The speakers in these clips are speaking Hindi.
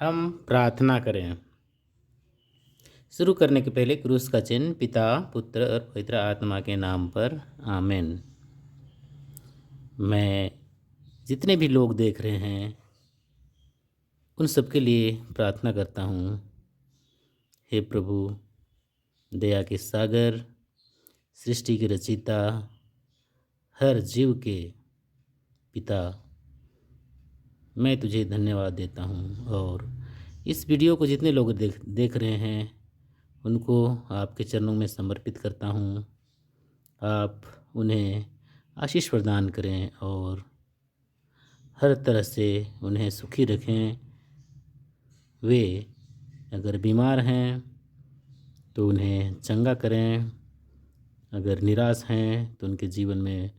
हम प्रार्थना करें। शुरू करने के पहले क्रूस का चिन्ह पिता, पुत्र और पवित्र आत्मा के नाम पर आमीन। मैं जितने भी लोग देख रहे हैं उन सबके लिए प्रार्थना करता हूँ। हे प्रभु, दया के सागर, सृष्टि के रचयिता, हर जीव के पिता, मैं तुझे धन्यवाद देता हूँ। और इस वीडियो को जितने लोग देख रहे हैं उनको आपके चरणों में समर्पित करता हूँ। आप उन्हें आशीष प्रदान करें और हर तरह से उन्हें सुखी रखें। वे अगर बीमार हैं तो उन्हें चंगा करें, अगर निराश हैं तो उनके जीवन में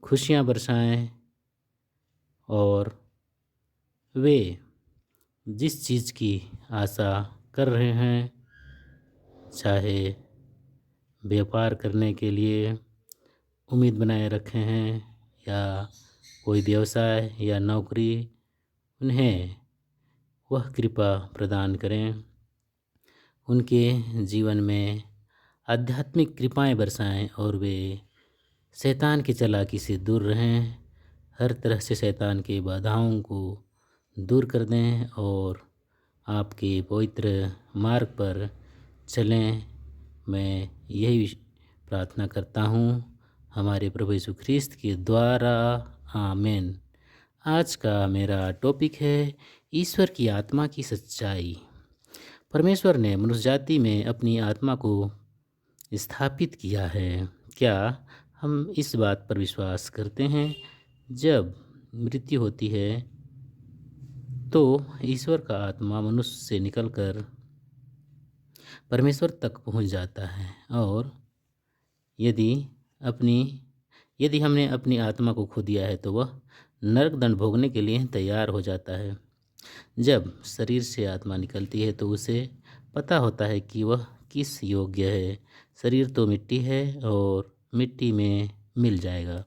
खुशियाँ बरसाएं और वे जिस चीज़ की आशा कर रहे हैं, चाहे व्यापार करने के लिए उम्मीद बनाए रखे हैं या कोई व्यवसाय या नौकरी, उन्हें वह कृपा प्रदान करें। उनके जीवन में आध्यात्मिक कृपाएं बरसाएं और वे शैतान की चालाकी से दूर रहें। हर तरह से शैतान के बाधाओं को दूर कर दें और आपके पवित्र मार्ग पर चलें। मैं यही प्रार्थना करता हूँ हमारे प्रभु यीशु ख्रीस्त के द्वारा, आमीन। आज का मेरा टॉपिक है ईश्वर की आत्मा की सच्चाई। परमेश्वर ने मनुष्य जाति में अपनी आत्मा को स्थापित किया है। क्या हम इस बात पर विश्वास करते हैं जब मृत्यु होती है तो ईश्वर का आत्मा मनुष्य से निकलकर परमेश्वर तक पहुंच जाता है? और यदि अपनी यदि हमने अपनी आत्मा को खो दिया है तो वह नरक दंड भोगने के लिए तैयार हो जाता है। जब शरीर से आत्मा निकलती है तो उसे पता होता है कि वह किस योग्य है। शरीर तो मिट्टी है और मिट्टी में मिल जाएगा।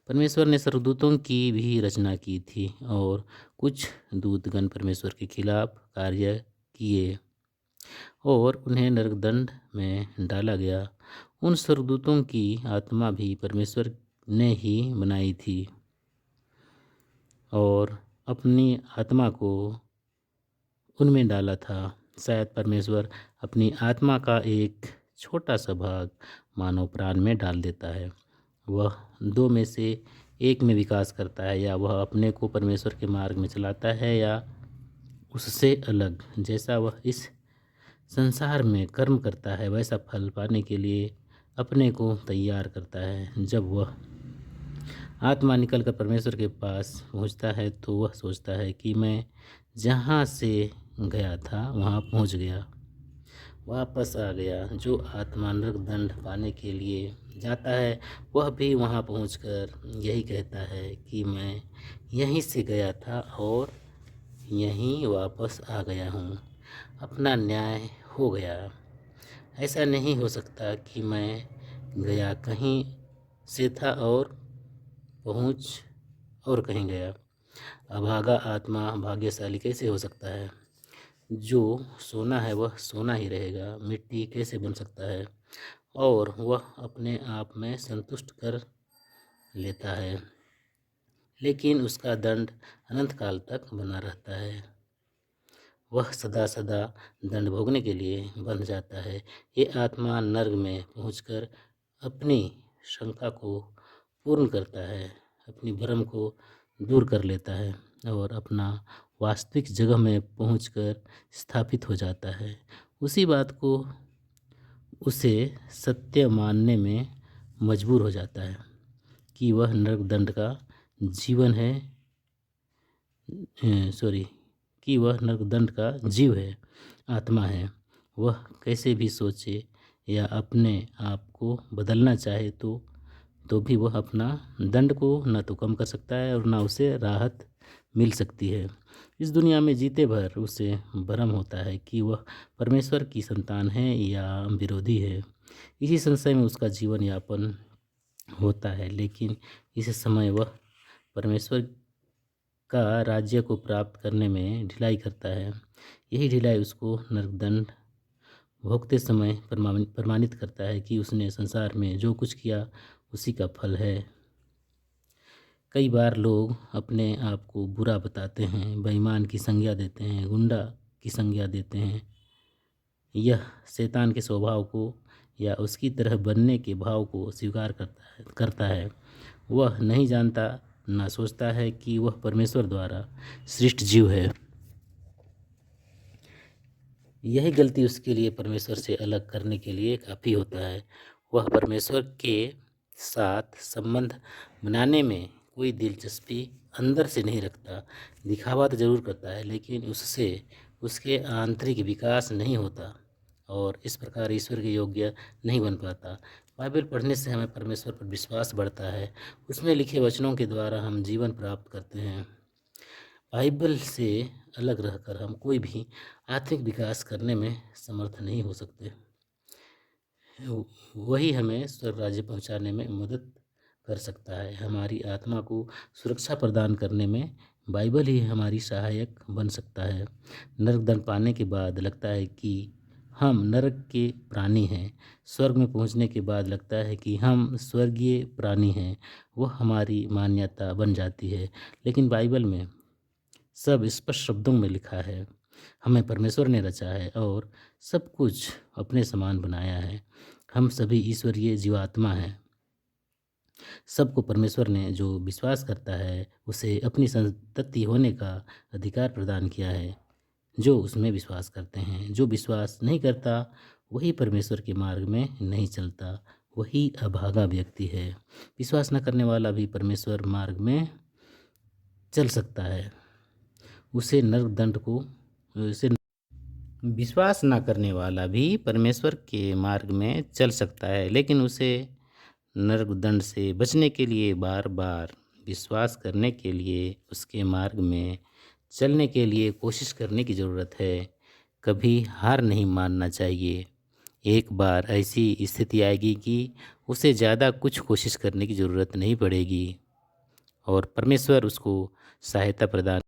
परमेश्वर ने स्वर्गदूतों की भी रचना की थी और कुछ दूतगण परमेश्वर के खिलाफ कार्य किए और उन्हें नरकदंड में डाला गया। उन स्वर्गदूतों की आत्मा भी परमेश्वर ने ही बनाई थी और अपनी आत्मा को उनमें डाला था। शायद परमेश्वर अपनी आत्मा का एक छोटा सा भाग मानव प्राण में डाल देता है। वह दो में से एक में विकास करता है, या वह अपने को परमेश्वर के मार्ग में चलाता है या उससे अलग। जैसा वह इस संसार में कर्म करता है वैसा फल पाने के लिए अपने को तैयार करता है। जब वह आत्मा निकलकर परमेश्वर के पास पहुंचता है तो वह सोचता है कि मैं जहाँ से गया था वहाँ पहुँच गया, वापस आ गया। जो आत्मा नरक दंड पाने के लिए जाता है वह भी वहाँ पहुंचकर यही कहता है कि मैं यहीं से गया था और यहीं वापस आ गया हूँ, अपना न्याय हो गया। ऐसा नहीं हो सकता कि मैं गया कहीं से था और पहुँच और कहीं गया। अभागा आत्मा भाग्यशाली कैसे हो सकता है? जो सोना है वह सोना ही रहेगा, मिट्टी कैसे बन सकता है? और वह अपने आप में संतुष्ट कर लेता है, लेकिन उसका दंड अनंत काल तक बना रहता है। वह सदा सदा दंड भोगने के लिए बंध जाता है। ये आत्मा नर्क में पहुंचकर अपनी शंका को पूर्ण करता है, अपनी भ्रम को दूर कर लेता है और अपना वास्तविक जगह में पहुंचकर स्थापित हो जाता है। उसी बात को उसे सत्य मानने में मजबूर हो जाता है कि वह नरक दंड का जीवन है, सॉरी कि वह नरकदंड का जीव है, आत्मा है। वह कैसे भी सोचे या अपने आप को बदलना चाहे तो भी वह अपना दंड को न तो कम कर सकता है और न उसे राहत मिल सकती है। इस दुनिया में जीते भर उसे भ्रम होता है कि वह परमेश्वर की संतान है या विरोधी है। इसी संशय में उसका जीवन यापन होता है, लेकिन इस समय वह परमेश्वर का राज्य को प्राप्त करने में ढिलाई करता है। यही ढिलाई उसको नरकदंड भोगते समय प्रमाणित करता है कि उसने संसार में जो कुछ किया उसी का फल है। कई बार लोग अपने आप को बुरा बताते हैं, बेईमान की संज्ञा देते हैं, गुंडा की संज्ञा देते हैं। यह शैतान के स्वभाव को या उसकी तरह बनने के भाव को स्वीकार करता है। वह नहीं जानता, ना सोचता है कि वह परमेश्वर द्वारा सृष्ट जीव है। यही गलती उसके लिए परमेश्वर से अलग करने के लिए काफ़ी होता है। वह परमेश्वर के साथ संबंध बनाने में कोई दिलचस्पी अंदर से नहीं रखता। दिखावा तो ज़रूर करता है, लेकिन उससे उसके आंतरिक विकास नहीं होता और इस प्रकार ईश्वर के योग्य नहीं बन पाता। बाइबल पढ़ने से हमें परमेश्वर पर विश्वास बढ़ता है। उसमें लिखे वचनों के द्वारा हम जीवन प्राप्त करते हैं। बाइबल से अलग रहकर हम कोई भी आत्मिक विकास करने में समर्थ नहीं हो सकते। वही हमें स्वर्ग राज्य पहुंचाने में मदद कर सकता है। हमारी आत्मा को सुरक्षा प्रदान करने में बाइबल ही हमारी सहायक बन सकता है। नरक दंड पाने के बाद लगता है कि हम नरक के प्राणी हैं। स्वर्ग में पहुंचने के बाद लगता है कि हम स्वर्गीय प्राणी हैं। वह हमारी मान्यता बन जाती है। लेकिन बाइबल में सब स्पष्ट शब्दों में लिखा है। हमें परमेश्वर ने रचा है और सब कुछ अपने समान बनाया है। हम सभी ईश्वरीय जीवात्मा हैं। सबको परमेश्वर ने जो विश्वास करता है उसे अपनी संतति होने का अधिकार प्रदान किया है। जो उसमें विश्वास करते हैं, जो विश्वास नहीं करता वही परमेश्वर के मार्ग में नहीं चलता, वही अभागा व्यक्ति है। विश्वास न करने वाला भी परमेश्वर मार्ग में चल सकता है। उसे नरक दंड को उसे विश्वास न करने वाला भी परमेश्वर के मार्ग में चल सकता है, लेकिन उसे नरक दंड से बचने के लिए बार बार विश्वास करने के लिए उसके मार्ग में चलने के लिए कोशिश करने की ज़रूरत है। कभी हार नहीं मानना चाहिए। एक बार ऐसी स्थिति आएगी कि उसे ज़्यादा कुछ कोशिश करने की ज़रूरत नहीं पड़ेगी और परमेश्वर उसको सहायता प्रदान